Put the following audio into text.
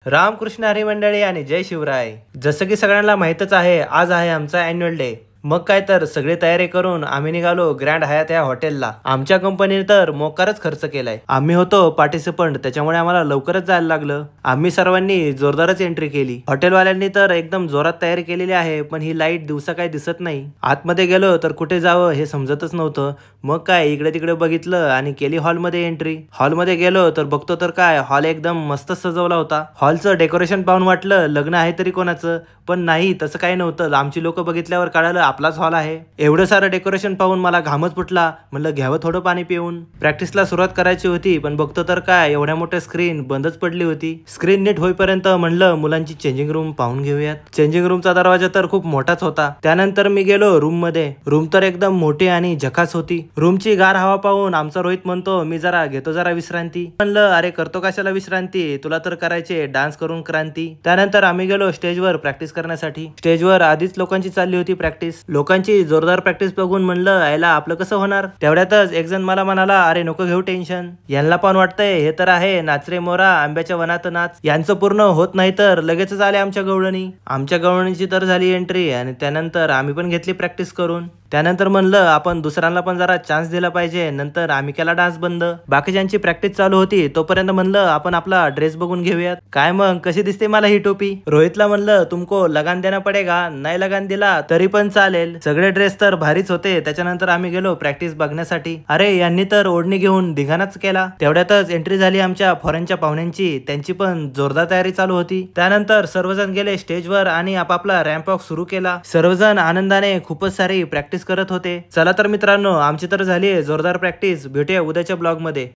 रामकृष्ण हरी मंडळी आणि जय शिवराय। जसं की सगळ्यांना माहितच आहे, आज आहे आमचा अॅन्युअल डे। मग काय तर सगळी तयारी करून आम्ही निघालो ग्रँड हयात या हॉटेलला। आमच्या कंपनीने तर मोकारच खर्च केलाय। आम्ही होतो पार्टिसिपंट, त्याच्यामुळे आम्हाला लवकरच जायला लागलं। आम्ही सर्वांनी जोरदारच एंट्री केली। हॉटेलवाल्यांनी तर एकदम जोरात तयारी केलेली आहे, पण ही लाईट दिवसा काही दिसत नाही। आतमध्ये गेलो तर कुठे जावं हे समजतच नव्हतं। मग काय इकडे तिकडे बघितलं आणि केली हॉलमध्ये एंट्री। हॉलमध्ये गेलो तर बघतो तर काय हॉल एकदम मस्त सजवला होता। हॉलचं डेकोरेशन पाहून वाटलं लग्न आहे तरी कोणाचं, पण नाही तसं काही नव्हतं। आमची लोक बघितल्यावर कळालं आपलाच हॉल आहे। एवढं सारं डेकोरेशन पाहून मला घामच फुटला। म्हणलं घ्यावं थोडं पाणी पिऊन। प्रॅक्टिसला सुरुवात करायची होती, पण बघतो तर काय एवढ्या मोठ्या स्क्रीन बंदच पडली होती। स्क्रीन नीट होईपर्यंत म्हणलं मुलांची चेंजिंग रूम पाहून घेऊयात। चेंजिंग रूमचा दरवाजा तर खूप मोठाच होता। त्यानंतर मी गेलो रूम मध्ये। रूम तर एकदम मोठी आणि झकास होती। रूमची गार हवा पाहून आमचा रोहित म्हणतो मी जरा घेतो जरा विश्रांती। म्हणलं अरे करतो कशाला विश्रांती, तुला तर करायचे डान्स करून क्रांती। त्यानंतर आम्ही गेलो स्टेजवर प्रॅक्टिस करण्यासाठी। स्टेजवर आधीच लोकांची चालली होती प्रॅक्टिस। लोकांची जोरदार प्रॅक्टिस बघून म्हणलं आयला आपलं कसं होणार। तेवढ्यातच एक जण मला म्हणाला अरे नको घेऊ टेन्शन, यांना पण वाटतंय हे तर आहे नाच रे मोरा आंब्याच्या वनात नाच। यांचं पूर्ण होत नाही तर लगेचच आले आमच्या गवळणी। आमच्या गवळणीची तर झाली एंट्री आणि त्यानंतर आम्ही पण घेतली प्रॅक्टिस करून। त्यानंतर म्हणलं आपण दुसऱ्यांना पण जरा चान्स दिला पाहिजे। नंतर आम्ही केला डान्स बंद। बाकीच्यांची प्रॅक्टिस चालू होती तोपर्यंत म्हणलं आपण आपला ड्रेस बघून घेऊयात। काय मग कशी दिसते मला ही टोपी। रोहितला म्हणलं तुमको लगान देना पडेगा, नाही लगान दिला तरी पण चालेल। सगळे ड्रेस तर भारीच होते। त्याच्यानंतर आम्ही गेलो प्रॅक्टिस बघण्यासाठी। अरे यांनी तर ओढणी घेऊन धिंगाणाच केला। तेवढ्यातच एंट्री झाली आमच्या फॉरेनच्या पाहुण्यांची, त्यांची पण जोरदार तयारी चालू होती। त्यानंतर सर्वजण गेले स्टेजवर आणि आपापला रॅम्प वॉक सुरू केला। सर्वजण आनंदाने खूपच सारी प्रॅक्टिस करत होते। चला तर मित्रांनो आमची तर झाली जोरदार प्रॅक्टिस। भेटूया उद्याच्या ब्लॉग मध्ये।